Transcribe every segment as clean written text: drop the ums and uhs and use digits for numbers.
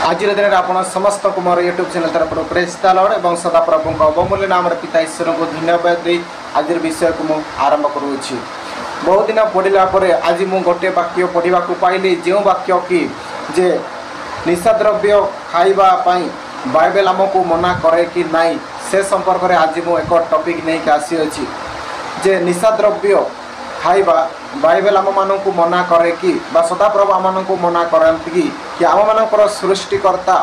आज दिन में आप समस्त को मोर यूट्यूब चैनल तरफ प्रेस लॉर्ड और सदाप्रभु अवमूल्य नाम पिता ईश्वर को धन्यवाद दे आज विषय को मुझे आरंभ करुँची। बहुत दिन पढ़ला आज मुझे गोटे वाक्य पढ़ा पाइली जो वाक्य कि जे निशाद्रव्य खाइबापी बाइबल आमको मना करे कि नाई से संपर्क में आज मुझे एक टॉपिक नहीं आसी जे निशाद्रव्य खाइबा बाइबल आम मान को मना करे कि सदाप्रभु आम मान को मना करती कि आम मानकर सृष्टिकर्ता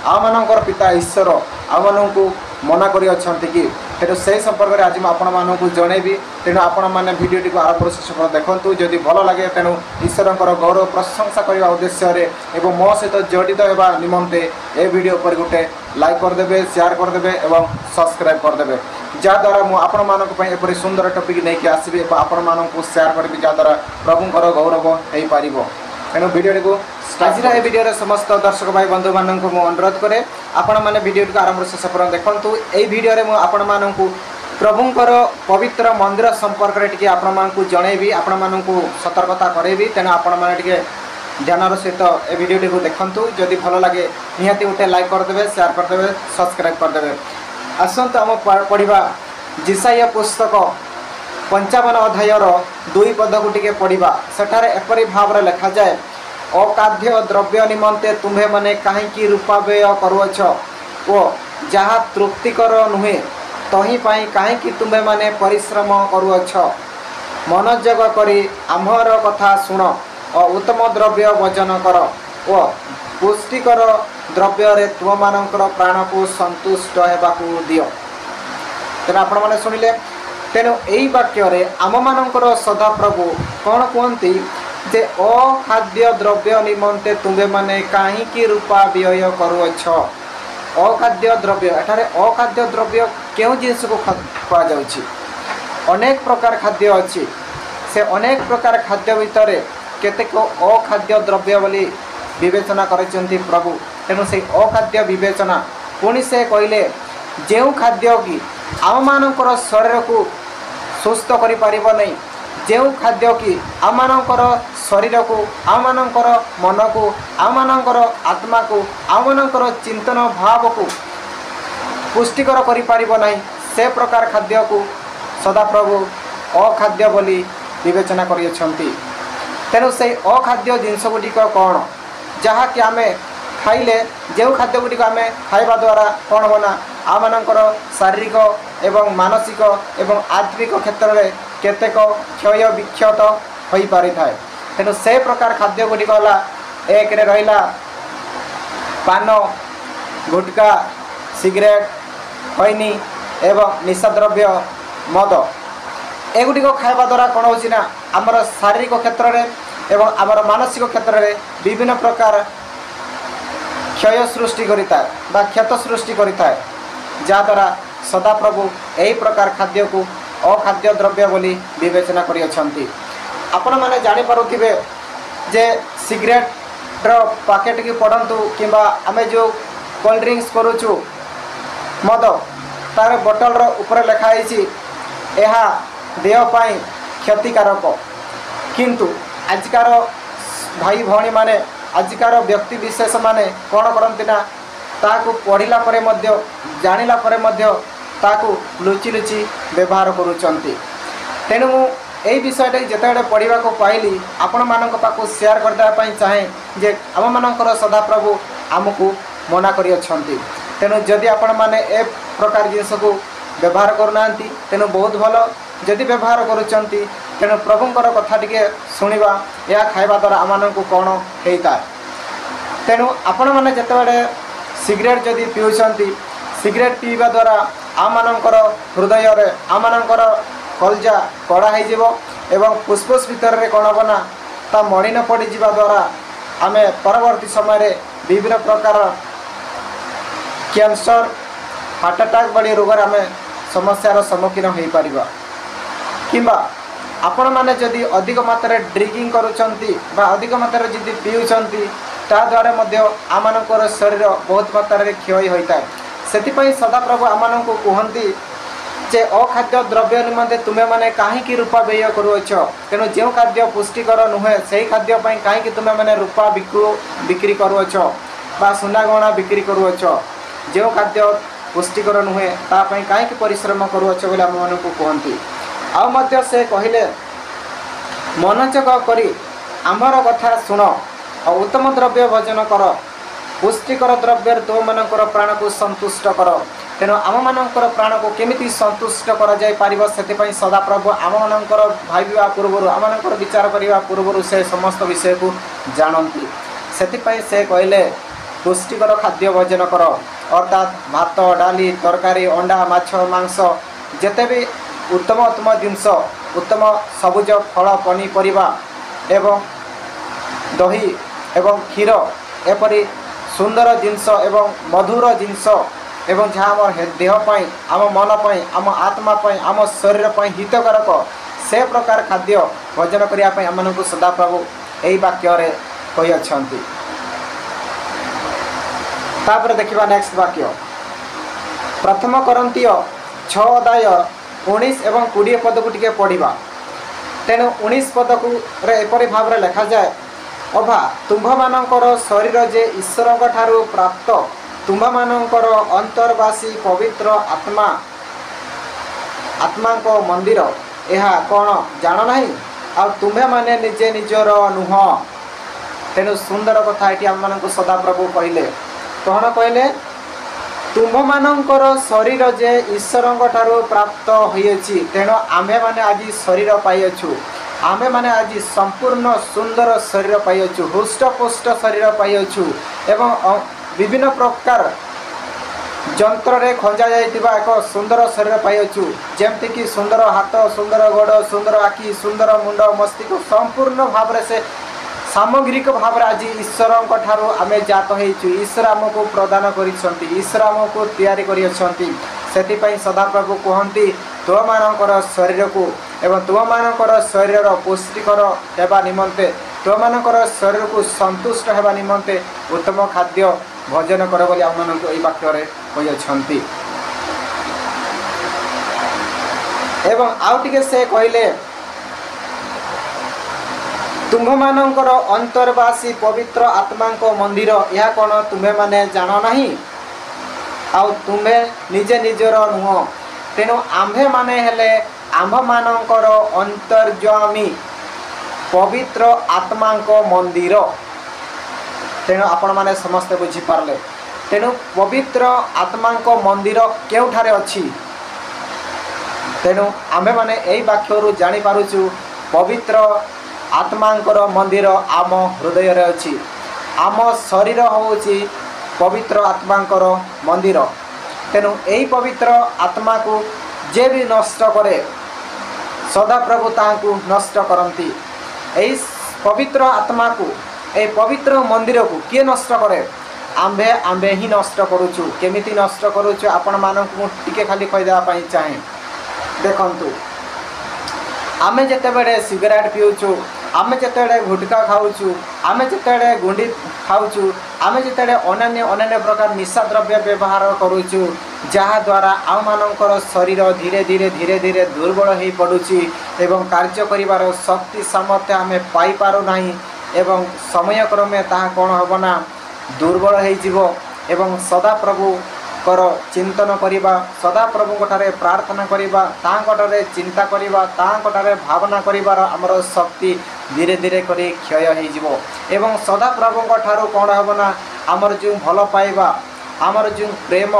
आम मानकर पिता ईश्वर आम मान को मना कर कि तेणु से संपर्क में आज मुझे जनइबी। तेणु आपण मैंने भिडियो को आरंभ शेष देखूँ जदि भल लगे तेणु ईश्वर गौरव प्रशंसा करने उद्देश्य और मो सहित जड़ित होगा निमंते ए वीडियो पर गोटे लाइक करदे, शेयर करदे और सब्सक्राइब करदे जहाँद्वारा मुझे सुंदर टॉपिक नहीं आसबि आपण मानक शेयर करी जहाँद्वारा प्रभुंर गौरव हो पार। तेणु वीडियो को आज वीडियो समस्त दर्शक भाई बंधु मान अनुरोध करे आपण मैंने वीडियो को आरंभ शेष पर्यंत देखूँ। यही वीडियो आपण मानक प्रभुंर पवित्र मंदिर संपर्क में टी आपको जनइबी, आपण मानक सतर्कता करेबी। तेणु आपण मैंने ध्यान सहित ए वीडियो को देखूँ जदि भल लगे निहाती गोटे लाइक करदे, शेयर करदे, सब्सक्राइब करदे। आसत आम पढ़ा जिसाया पुस्तक 55 अध्यायर 2 पद को टी पढ़ा सेठारे एपरी भाव लिखा जाए अखाद्य द्रव्य निमंते तुम्हें माने कहीं रूपाव्यय करुअछ ओ जहाँ तृप्तिकर नुहे तही पाई कहीं तुम्हें माने परिश्रम करुअछ। मनोजग करी आम्भर कथा शुण और उत्तम द्रव्य भोजन कर ओ पुष्टिकर द्रव्य रे तुम मानकर प्राण को संतुष्ट होबाकू दियो। तेना आपण माने सुनिले। तेणु यही वाक्य आम मानकर सदाप्रभु कौन कहती जे अखाद्य द्रव्य निमंते तुम्हें माने कहीं रूपा व्यय करुअछ। अखाद्य द्रव्य एठारे अखाद्य द्रव्य क्यों जिनस को कह जाउछि। अनेक प्रकार खाद्य अच्छी से अनेक प्रकार खाद्य भितर केतेक अखाद्य द्रव्य बोली विवेचना करछन्ति प्रभु। तेणु से अखाद्य विवेचना पुणी से कहले जो खाद्य कि आम मानकर शरीर को सुस्थ करि परिबो नहीं, जो खाद्य कि आम मानकर शरीर को आम मानकर मन को आम मानकर आत्मा को आम मानकर चिंतन भाव को पुष्टिकर करि परिबो नहीं, से प्रकार खाद्य को सदाप्रभु अखाद्य बोली विवेचना करियछन्ति। तेणु से अखाद्य जिनस गुड़िक कौन जहाँकि आम खाइले जो खाद्य गुड़िक आम खाइबा द्वारा कौन बना आम मानकर शारीरिक एवं मानसिक एवं आत्मिक क्षेत्र में केतेक क्षय विक्षत हो पारि थाए। तेणु से प्रकार खाद्य गुड़िक है एक रहा पान, गुटका, सिगरेट, खैनी एवं निशाद्रव्य मद एगुड़िक खाइबा द्वारा कौन होना आमर शारीरिक क्षेत्र में एवं आमर मानसिक क्षेत्र में विभिन्न प्रकार क्षय सृष्टि करिता बा क्षत सृष्टि करिता जहाँद्वारा सदाप्रभु यही प्रकार खाद्य को अखाद्य द्रव्य बोली विवेचना करियछन्ति। आपण माने जानि पारुथिबे जे सिगरेट रो पैकेट की पढ़ंतु किंबा आमे जो कोल्ड ड्रिंक्स करूछु मद तार बोतल रो ऊपर लिखा है यह देह पाई क्षतिकारक, किंतु आजकार भाई भौणी माने आजकार व्यक्ति विशेष माने कौन करती ना ताकू पढ़ला परे मध्य जानिला परे मध्य ताकू लुचि लुचि व्यवहार करुचंती। तेणु यही विषयटा जिते पढ़ा को पाइली आपण मानक पाखु शेयर करदेवाई चाहे जे आम मानकर सदाप्रभु आमको मना करियछन्ति। तेणु जदि आपण माने ए प्रकार जिनस को व्यवहार करूना तेणु बहुत भल, जदि व्यवहार करुचंती तेणु प्रभुंकर कथा टिके शुणा या खाइबा द्वारा आम को कौन होता है। तेणु आपण मैंने जिते सिगरेट जदि पीउछंती सिगरेट पीवा द्वारा आम मानकर हृदय रे आम मानकर कलजा कड़ा हो एवं फुसफुस भितर कौन हम ना ता मलिन पड़ जा द्वारा आम परवर्ती समय विभिन्न प्रकार कैंसर, हार्ट अटैक भली रोगर आम समस्यार सम्मुखीन हो पार। किंबा आपण मैंने जदि अधिक मात्रा ड्रिंकिंग करुचंती बा अधिक मात्रा जदि पीउछंती ता द्वारा मध्य आमनकर शरीर बहुत मात्रा क्षय होता है। से सदाप्रभु आम को कहती जे अखाद्य द्रव्य निमंते तुम्हें माने कहीं रूपा व्यय करुअछ। तेणु जो खाद्य पुष्टिकर नुहे से खाद्य कहीं तुम्हें माने रूपा बिक्री करुअछ। बा सुना गहना बिक्री करुअछ जो खाद्य पुष्टिकर नुहे तापाई कहीं परिश्रम करुअछ बोले आम मन को कहती आ से कहले मनोजग करी आमर कथा शुण और उत्तम द्रव्य भोजन कर पुष्टिकर द्रव्य तो मानकर प्राण को संतुष्ट कर तेणु आम मानकर प्राण को केमिति संतुष्ट कर जाय पारिबो सेतिपई सदाप्रभु आम मानकर भाविबा पूर्व आम मानकर विचार करने पूर्व से समस्त विषय को जानती सेतिपई से कहले पुष्टिकर खाद्य भोजन कर अर्थात भात डाली तरकारी अंडा माछ मांस जेते भी उत्तम उत्तम जिनस उत्तम सबुज फल पनीपरिया एवं दही एवं क्षीर एपरी सुंदर जिनस एवं मधुर जिनस एवं जहाँ आम देहपाई आम मनपाई आम आत्मापाई आम शरीर हितकारक से प्रकार खाद्य भोजन करने आम को सदाप्रभु यही वाक्य कही तापर देखा नेक्स्ट वाक्य प्रथम करंतीय 6 अध्याय 19 एवं 20 पद को टिके पढ़ा तेणु 19 पद को एपरी भाव में लिखा जाए अभा तुम्भमानंकर शरीर जे ईश्वर ठारू प्राप्त तुम्भमानंकर अंतर्वासी पवित्र आत्मा आत्मा को मंदिर यह कौन जान नहीं आ तुम्हें माने निजे निजर नुह तेणु सुंदर कथा ये आम मानक सदाप्रभु कहले कौन कहले तुम्भमानंकर शरीर जे ईश्वर ठारू प्राप्त होइछि तेणु आमे माने आज शरीर पाइछु आमे माने आज संपूर्ण सुंदर शरीर पाइछु हृष्टपुष्ट शरीर पाइछु एवं विभिन्न प्रकार जंत्र रे खंजा जाइतिबा एक सुंदर शरीर पाइछु जेमति कि सुंदर हाथ सुंदर गोड़ सुंदर आखि सुंदर मुंड मस्तिष्क संपूर्ण भाव से सामग्रिक भाव आज ईश्वर आमे जात होइछु ईश्वर आमको प्रदान करिसंती ईश्वर आमको तैयारी करिसंती सेतिपई सदाप्रभु कहती तुम मानकर शरीर को एवं तुम मानकर शरीर पुष्टिकर हेबा निमंते तुम मानकर शरीर को संतुष्ट हेबा निमंते उत्तम खाद्य भोजन कर बोली आम मानक एई वाक्य कही एवं आउ टिके से कहले तुम्भमानंकर अंतर्वासी पवित्र आत्मा को मंदिर यह कौन तुम्हें माने जान नहीं आउ तुम्हें निजे निजर नुह तेणु आम्भे माने हेले आम्भ मानकर अंतर्जामी पवित्र आत्मा को मंदिर तेणु आपण माने समस्ते बुझी पारले तेणु पवित्र आत्मा को मंदिर केउठारे अछि तेणु आम्भे माने एई वाक्यरु जानि पारुछु पवित्र आत्मांकर मंदिर आम हृदय रे अछि आम शरीर होउछि पवित्र आत्मांकर मंदिर तेणु यही पवित्र आत्मा को जे भी नष्ट करे सदाप्रभु ताहाकु नष्ट करती यही पवित्र आत्मा को यही पवित्र मंदिर को किए नष्ट करे आम्भे आम्भे ही नष्ट करुचु केमिति नष्ट करुचु आपण मानकु टिके खाली कहिदेबा पई चाहे देखंतु आमे जेतेबेले सिगरेट पिउचु आमे जेतेबेले गुटखा खाउचु आमे जेतेबेले गुंडी खाउचु आमे जेतेबेले अन्य प्रकार निशा द्रव्य व्यवहार करुचु जहा द्वारा आम मानकर शरीर धीरे धीरे धीरे धीरे दुर्बल हो पड़ुछि एवं कार्य करिवार शक्ति सामर्थ्य आमे पाई पारु नाही एवं समय क्रमे ताहा कोन होबना दुर्बल हो जिवो एवं सदा प्रभु कर चिंतन करिबा सदा प्रभु ठारे प्रार्थना करिबा तांकटारे चिंता करिबा तांकटारे भावना करिबार हमर शक्ति धीरे धीरे करी क्षय हो जिवो एवं सदा प्रभु ठारो कोन होबना हमर जो भल पाइबा हमर जो प्रेम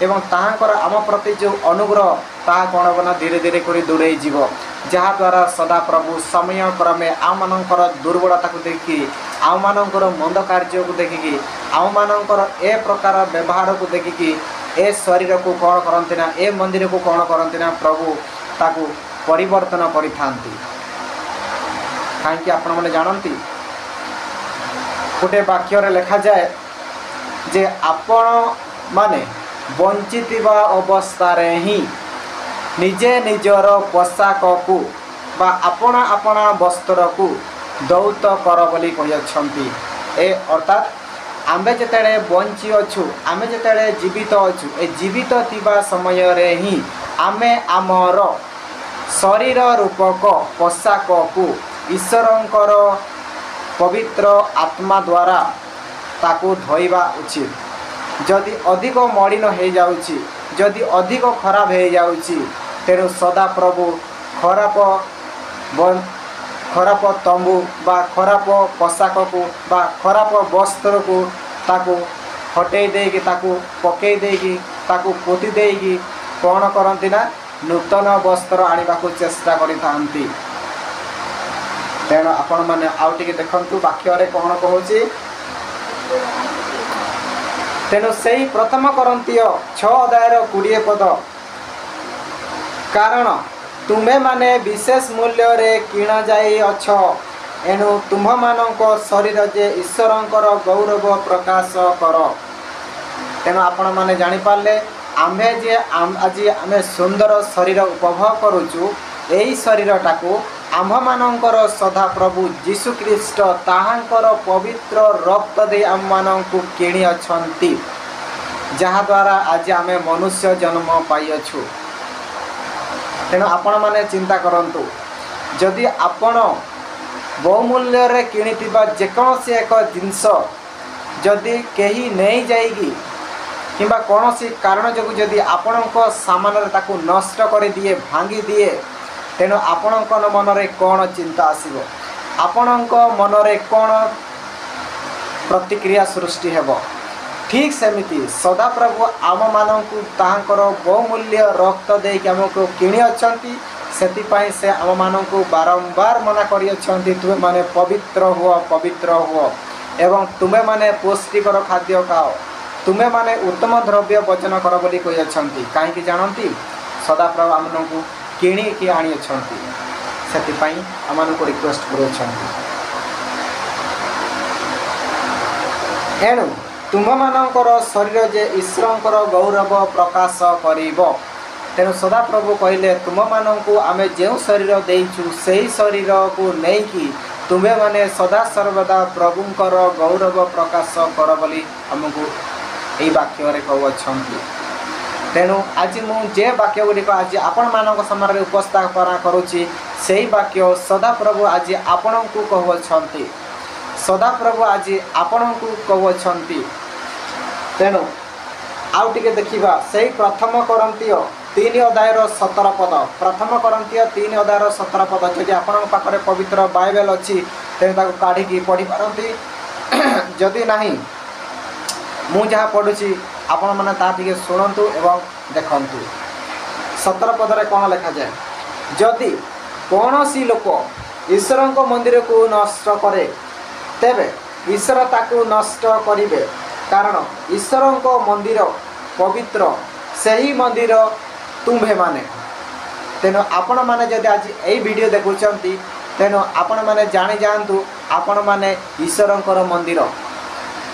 एवं तांकर आम प्रति जो अनुग्रह ताहा कोन होबना धीरे धीरे करी दूरे जिवो जहाँ द्वारा सदा प्रभु समय क्रमे आम मानकर दुर्बलता को देखी आम मानकर मंद कार्य को देखिकी आम मानकर ए प्रकार व्यवहार को देखिकी ए शरीर को कौन करती ना ए मंदिर को कौन करती ना प्रभु ताकू परिवर्तन करिथांती कहीं आपण मैंने जानती गोटे वाक्य लिखा जाए जे आपण माने बंचित अवस्था ही निजे निजर पोशाक को बा अपना अपना वस्त्र को दौत कर बोली कहते ए अर्थात आमे जेतेबेले बंची अच्छु आमे जेतेबेले जीवित अच्छु ए जीवित थिबा समय रे ही आमे आमर शरीर रूपक पोशाक को ईश्वरंकर पवित्र आत्मा द्वारा ताकू धोइबा उचित। जदि अधिक मलिन हो जाउछि, जदि अधिक खराब हो जाउछि, तेणु सदा प्रभु खराब तंबू बा खराब पोशाक को बा खराब वस्त्र को ताकू हटई देकी ताकू पकई देकी ताकू पोती देकी कौन करती ना नूतन वस्त्र आने को चेष्टा करिथांती। तेणु आपण मैंने आउ टिके देखंतु वाक्य कौन कहूँ। तेणु से प्रथम करंतीय 6 अध्यायर 20 पद, कारण तुम्हें माने विशेष मूल्य रे किणा जाई अछ, एणु तुम्ह मानक शरीर जे ईश्वरंकर गौरव प्रकाश कर। तेणु आपण माने जानि पारले आम्भे जे आज आमे सुंदर शरीर उपभोग करूचु, एई शरीरटाकू आम्भ मानकर सदा प्रभु जीशु ख्रीष्ट ताहांकर पवित्र रक्त दे आम मानकू किणी अछंती, जहाँ द्वारा आज आमे मनुष्य जन्म पाइअछु। तेणु आपण माने चिंता करंतु, जदि आपण बहुमूल्य रे किणिथिबा जेकोसी एक जिंस जदि कहीं नहीं जाएगी किंबा कौनसी कारण जो जदि आपणक सामान ताकू नष्ट कर दिए भांगी दिए, तेणु आपणक मनरे कौन चिंता आसीबो, आपणक मनरे कौन प्रतिक्रिया सृष्टि हेबो। ठीक सेमिति सदा प्रभु आम मानकू ताहांकर बहुमूल्य रक्त देके आमको किणी अछंती, सेतिपाई से आम मानकू बारंबार मना करि अछंती, तुमे माने पवित्र हुओ पवित्र हुओ एवं तुमे माने पुष्टिकर खाद्य खाओ, तुमे माने उत्तम द्रव्य वचन कर बोली कहि अछंती। काहेकि जानंती सदा प्रभु आमनकू किणी कि आनी अछंती, सेतिपाई आमनकू रिक्वेस्ट करि अछंती। एणु तुम मानकर शरीर जे ईश्वरंकर गौरव प्रकाश करिबो। तेणु सदा प्रभु कहले तुम मानकू आमे जो शरीर देइछु सेही शरीर को नेकी तुम्हें माने सदा सर्वदा प्रभुंकर गौरव प्रकाश कर बोली हमको यही वाक्य कहउछंती। तेणु आज मुझे वाक्य गुड़िक आज आपण मानक सामने उपस्थापना करुच्ची, से वाक्य सदा प्रभु आज आपण को कहउछंती, सदा प्रभु आज आपण को कहउछंती। तेणु आउ टिके देखिबा से प्रथम करंतीय 3 अध्यायर 17 पद, प्रथम करंतीय 3 अध्यायर 17 पद जदि आपण पाखरे पवित्र बाइबल अच्छी तेणु ताको काढ़ी पढ़ी पारती, जदि नहीं मु जहाँ पढ़ुची आपण मैंने ता शुणु एवं देखंतु। 17 पदरे कौन लिखा जाए, जदि कौन सी लोक ईश्वर मंदिर को नष्ट करे तेबे ईश्वर ताकू नष्ट करिवे, कारण ईश्वर मंदिर पवित्र सही मंदिर तुम्भे माने। तेणु आपण माने जदि आज यही वीडियो देखुंती तेणु आपण माने जानी जातु आपण माने ईश्वरंकर मंदिर,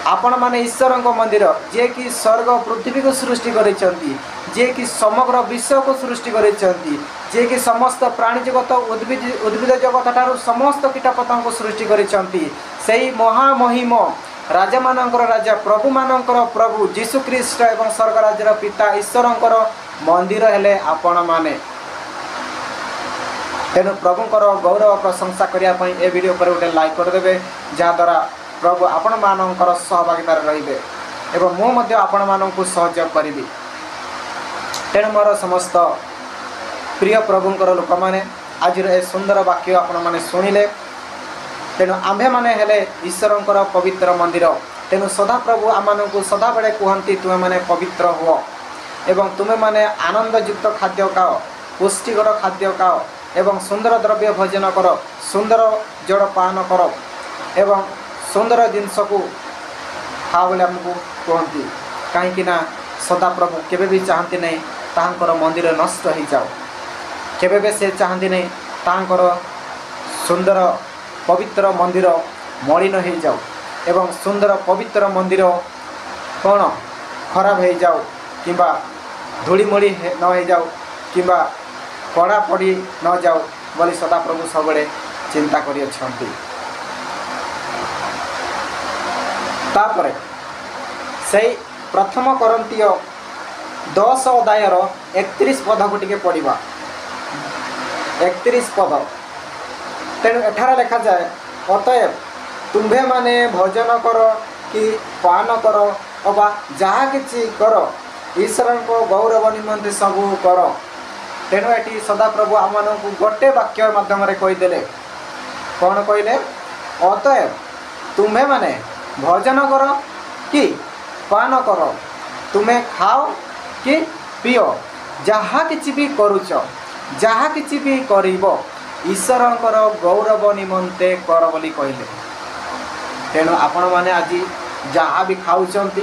आपण माने ईश्वरंक मंदिर जे कि स्वर्ग पृथ्वी को सृष्टि करिसेंती, जे कि समग्र विश्व को सृष्टि करिसेंती, जे कि समस्त प्राणी जगत उद्भिद जगत ठारू समस्त कीटपतंग को सृष्टि करिसेंती, सेही महामहिम राजा मानकर राजा प्रभु मानकर प्रभु जीशु ख्रीष्ट एवं स्वर्ग राज्यर पिता ईश्वरंकर मंदिर हेले आपण माने। तेणु प्रभुंकर गौरव प्रशंसा करने ए वीडियो पर गोटे लाइक करदे, जहाद्वारा प्रभु आपण मानकर सहभागितार रहिबे एवं मु मध्य आपण मानकू सहयोग करी। तेणु मोर समस्त प्रिय प्रभुंकर लोक मैंने आज ए सुंदर वाक्य आपण मैंने शुणिले। तेणु आम्भे माने हेले ईश्वरंकर पवित्र मंदिर। तेणु सदा प्रभु आमको सदा बेले कहती तुम्हें माने पवित्र हुओ एवं तुम्हें माने आनंदयुक्त खाद्य खाओ, पुष्टिकर खाद्य खाओ एवं सुंदर द्रव्य भोजन कर, सुंदर जड़ पान कर एवं सुंदर जिनस को खा बोले आमको कहती। कहीं सदा प्रभु केबे भी चाहती नहीं तांकर मंदिर नष्ट हो जाओ, केबे भी से चाहती नहीं तांकर सुंदर पवित्र मंदिर मलिन हो जाओ एवं सुंदर पवित्र मंदिर कौन खराब हो जाओ किंबा धूलीमूली न हो जाओ किंबा कड़ा पड़ी न जाओ बोली सदा प्रभु सब चिंता करी अछंती। तापरे से प्रथम करंतीय 10 अध्यायर 31 पद को टिके पढ़ा। 31 पद तेणु एठार लिखा जाए, अतएव तुम्भे माने भोजन कर कि पान कर अबा जहाँ किसी कर ईश्वर को गौरव निमंते सबू कर। तेणु ये सदाप्रभु आम को गोटे वाक्य मध्यम कहीदे कौन कहले अतएव तुम्हें माने भोजन कर कि पान कर तुम्हें खाओ कि पिओ जहाँ किसी भी करुच जहाँ किसी भी करिब ईश्वरंकर गौरव निमंते कर बोली कहले। तेणु आपण मैंने आज जहाँ भी खाऊंट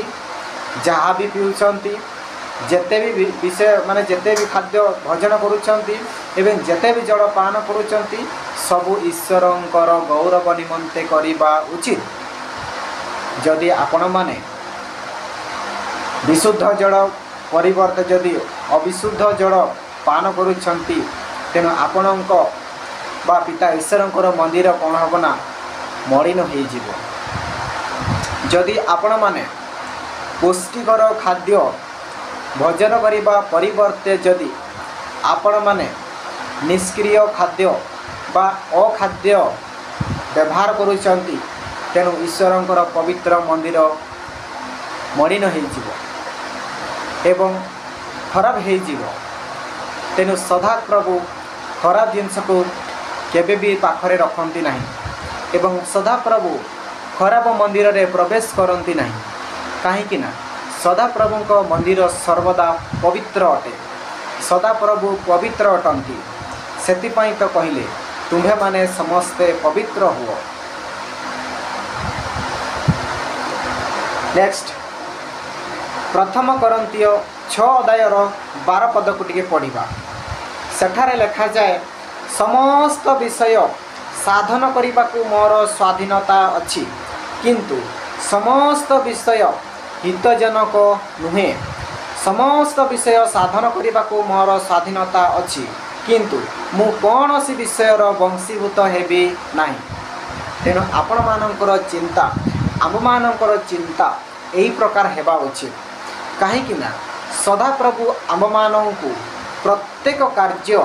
जहाँ भी पीऊँच जेते भी विषय माने जेते भी खाद्य भोजन करुँच एवं जेते भी जल पान करुँच सबु ईश्वरंकर गौरव निमंते करवा उचित। जदि आपण माने विशुद्ध जल परिवर्ते जदि अविशुद्ध जल पान करुँच तेणु आपण बा पिता ईश्वरंकर मंदिर कौन हम ना मलिन हो। जदि आपण माने पुष्टिकर खाद्य भोजन करने परिवर्ते जदि आपण माने निष्क्रिय खाद्य बा अखाद्य व्यवहार करुँच तेणु ईश्वरंकर पवित्र मंदिर मलिन हो एवं खराब हो। तेणु सदा प्रभु खराब जिनस को केबे भी पाखरे रखती नहीं एवं सदा प्रभु खराब मंदिर रे प्रवेश करती नहीं कहीं सदा प्रभु मंदिर सर्वदा पवित्र अटे। सदा प्रभु पवित्र अटंती सेतिपाई तो कहले तुम्हें माने समस्ते पवित्र हुओ। नेक्स्ट प्रथम करंतिय 6 अध्यायर 12 पद को टिके पढ़िबा। सेठारे लिखा जाए समस्त विषय साधन करने को मोर स्वाधीनता अच्छी किंतु समस्त विषय हितजनक नुहे। समस्त विषय साधन करने को मोर स्वाधीनता अच्छी किंतु मु कौन सी विषयर वंशीभूत हेबी नहीं। तेणु आपण मानकर चिंता आम मानकर चिंता यही प्रकार हेबा उचित कहीं सदा प्रभु आम मानू प्रत्येक कार्य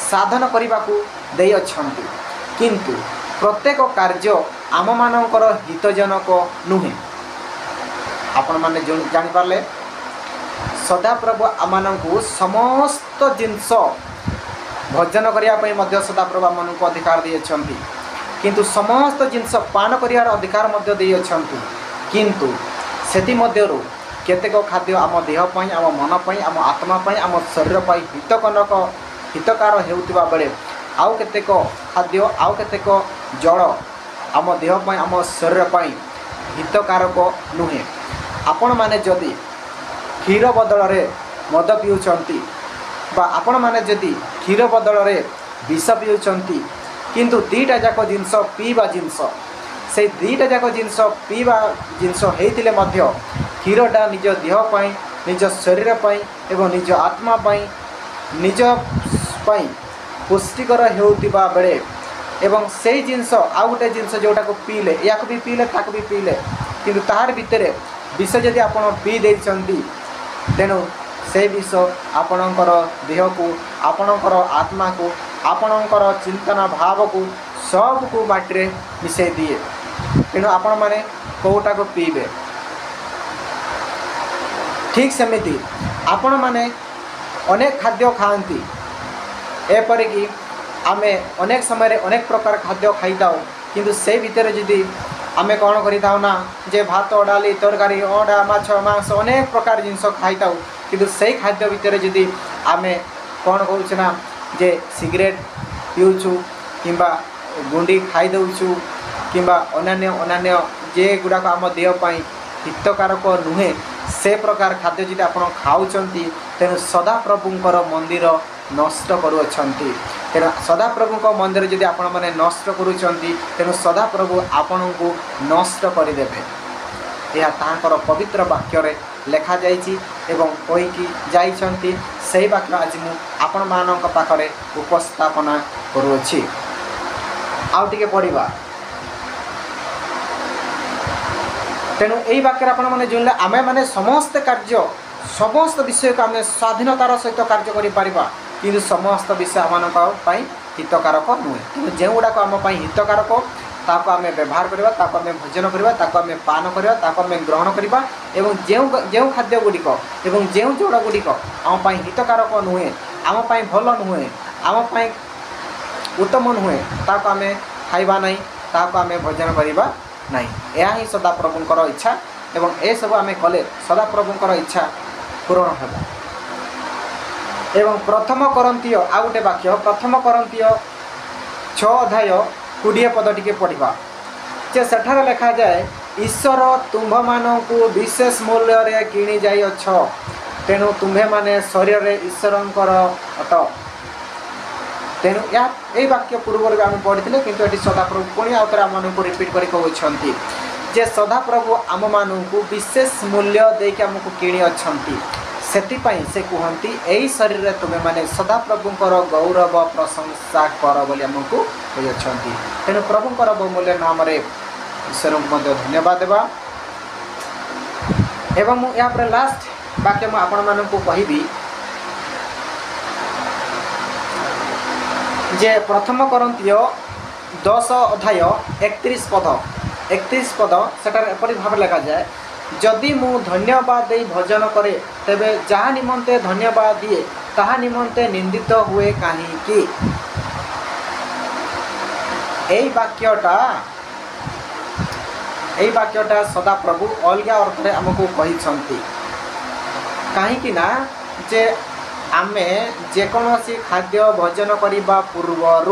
साधन करने को दे अछंती किंतु प्रत्येक कार्य आम मानकर हितजनक नुहे। आपण माने जानि पारले सदा प्रभु आम समस्त जिनस भोजन करने मध्य सदा प्रभु आम को अधिकार दे अछंती किंतु समस्त जिनस पान करियार अधिकार मध्य दे अछंती किंतु सेति मध्यरु केतेक खाद्य आम देह पई आम मन पई आम आत्मा पई आम शरीर पई हितकार हेउतिबा बेले आउ केतेक खाद्य आउ केतेक जल आम देह पई आम शरीर पई हितकारक नुहे। आपण माने जदि क्षीर बदल रे मद पिउछंती बा आपण माने जदि क्षीर बदल रे विष पिउछंती किंतु दीटा जाक जिनस पीवा जिनस से दीटा जाक जिनस पीवा जिनस हेतिले मध्य क्षीरटा निज देह पाई निज शरीर पाई एवं निज आत्मा पाई निज पाई पुष्टिकर हेउतिबा बेले एवं से जिनस आउ गोटे जिनस जोटा को पीले या भी पीले ताक भी पीले किंतु ताहार भितर विष जदि आपण पी देइछंती तेणु से विष आपणकर देह को आपणकर आत्मा को आपणकर चिंतन भाव को सब को माटी मिसई दिए। तेणु आपण माने कोटा को पीबे ठीक सेमिति आपण माने अनेक खाद्य खाती एपरिकी आमे अनेक समय अनेक प्रकार खाद्य खाई था किंतु से भितर जदि आमे कौन करिथाउ ना जे भात डाली तरकारी अंडा माछ मांस अनेक प्रकार जिनस खाई था किंतु से खाद्य भितर जदि आमे कौन करूँ ना जे सिगरेट पीऊँ किंबा गुंडी खाई दउछु किंबा अन्य जे गुड़ाक आम देहपाई हितकारक नुहे से प्रकार खाद्य जी आप खाऊँच तेणु सदा प्रभुंर मंदिर नष्ट करुँच। तेणु सदा प्रभु मंदिर जदि आपण मैंने नष्ट करुँच तेणु सदा प्रभु आपण को नष्ट करदे। यह तांकर पवित्र वाक्य लेखा जाइछि एवं कहीकि जाइछन्ति से वाक्य आज मु आपण मानक पाखरे उपस्थापना करुछि। आउ टिके पढ़िबा। तेणु यही वाक्य आपण मैंने जुड़े आमे माने समस्त कार्य समस्त विषय को आम स्वाधीनतार सहित कार्य करिपारिबा किंतु समस्त विषय आम हितकारक नुहे। तेणु जो गुड़ाक आम हितकारक ताको आमे व्यवहार करबा, ताको आमे भोजन करबा, ताको आमे पान करबा, ताको आमे ग्रहण करबा एवं जेउ खाद्य गुड़िक एवं जेउ जोड़ गुड़िक आम पाई हितकारक नुहे, आम पाई भल नुहे, आम पाई उत्तम नुहे, ताको आमे खाइबा नहीं, ताको आमे भोजन करबा नहीं। यह ही सदाप्रभुंकर इच्छा एवं ए सब आमे कले सदाप्रभुंकर इच्छा पूरण होगा। एवं प्रथम करंतीय आ गोटे वाक्य, प्रथम करंतीय 6 अध्याय 20 पद टिके पढ़ा जे सेठार लिखा जाए, ईश्वर तुम्भ मानकु विशेष मूल्य रे किणी जाई अछ, तेणु तुम्भे माने शरीर रे ईश्वरंकर अट। तेणु यही वाक्य पूर्व आम पढ़ी किंतु ये सदाप्रभु पुणी आउ थे आम रिपीट कर कहते जे सदाप्रभु आम मानू विशेष मूल्य देके आमको किणी अच्छी, से कहती यही शरीर रे तुम्हें माने सदाप्रभुंकर गौरव प्रशंसा कर बोली आमको कहते। तेणु प्रभुंकर बहुमूल्य नाम ईश्वर को धन्यवाद देवा। एवं यहाँ लास्ट वाक्य मुझे आपण मानू कहबी जे प्रथम करंतीय 10 अध्याय 31 पद सेटार एपरि भाव लिखा जाए, जदि मु धन्यवाद दे भजन करे तेबे जहाँ निमंते धन्यवाद दिए ताहा निमंते निंदित हुए कहीं। यही वाक्यटा सदाप्रभु अलग अर्थ में आमको कहते कहीं ना जे आमे जेकोसी खाद्य भोजन करने पूर्वर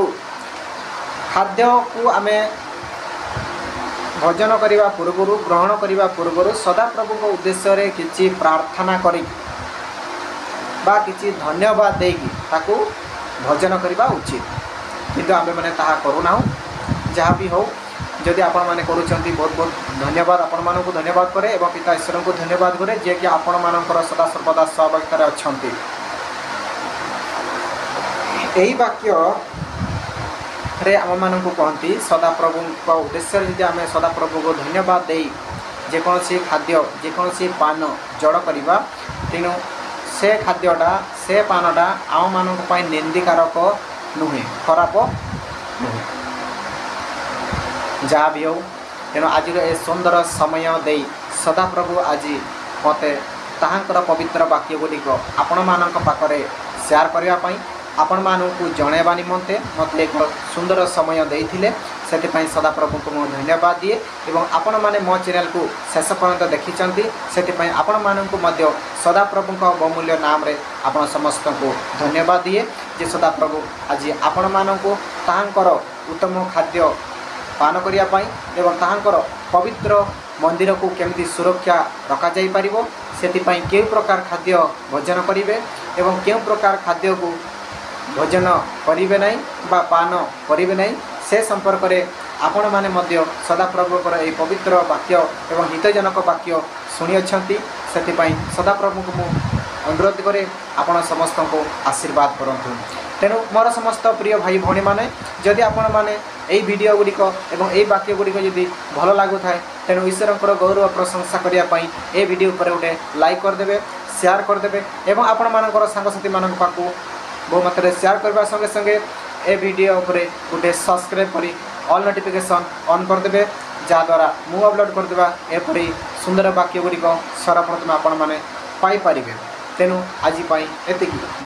खाद्य को आमे भोजन करने पूर्वर ग्रहण करने पूर्वर सदाप्रभु उद्देश्य रे किछि प्रार्थना करी बा किछि धन्यवाद देकी ताकू भोजन करने उचित, किंतु आमे माने ताहा करूना। जहाँ भी हो जदि आपण माने करूछंती बहुत बहुत धन्यवाद, आपण मानकु धन्यवाद करे एवं पिता ईश्वर को धन्यवाद करे जे कि आपण मानकर सदा सर्वदा सहभागिता अछंती। यही वाक्य रे आम मानकु कहती सदाप्रभु उद्देश्य यदि आम सदाप्रभु को धन्यवाद दे जेकोसी खाद्य जेकोसी पान जड़ करवा, तेणु से खाद्यटा से पानटा आम मानक निंदिकारक नुहे, खराब नुहे। जहाँ भी हो तेणु आज ए सुंदर समय दे सदाप्रभु आज मत ताहांकर पवित्र वाक्य गुड़िक आपण मानक पाखरे शेयर करने आपण मानू जनवा निमंते मत एक सुंदर समय देते से सदाप्रभु को मुझे धन्यवाद दिए एवं आपण मैंने मो चैनल को शेष पर्यंत देखी से आपण मानू सदाप्रभु बहुमूल्य नाम रे आपण समस्त को धन्यवाद दिए जे सदाप्रभु आज आपण मानू ताहांकर उत्तम खाद्य पान करने एवं ताहांकर पवित्र मंदिर को केमती सुरक्षा रखा जाई परिबो, सेतिपई केउ प्रकार खाद्य भोजन करिवे एवं केउ प्रकार खाद्य को भोजन करिवे नहीं बा पान करिवे नहीं, से संपर्क में आपण माने मध्य सदाप्रभुकर यह पवित्र वाक्य एवं हितजनक वाक्य शुणी अच्छी, से सदाप्रभु को मुझे अनुरोध करे आपण समस्त को आशीर्वाद करंतु। तेणु मोर समस्त प्रिय भाई भौणी मैंने जदि आपण मैंने यही वीडियो गुड़िक एवं यही वाक्य गुड़िक जदि भल लगु थाए तेणु ईश्वर गौरव प्रशंसा करने ये वीडियो पर गोटे लाइक करदे, शेयर करदे एवं आपण मानकर सांगसाथी मान पाखु बहु मात्रा शेयर करने संगे संगे ए वीडियो उपरे गोटे सब्सक्राइब करी ऑल नोटिफिकेशन ऑन करदे, जहाँद्वारा मु अपलोड करदेवा एपरी सुंदर वाक्य गुड़िक सर्वप्रथम आपण मैंने पाई पारिबे। तेणु आज एतिकी।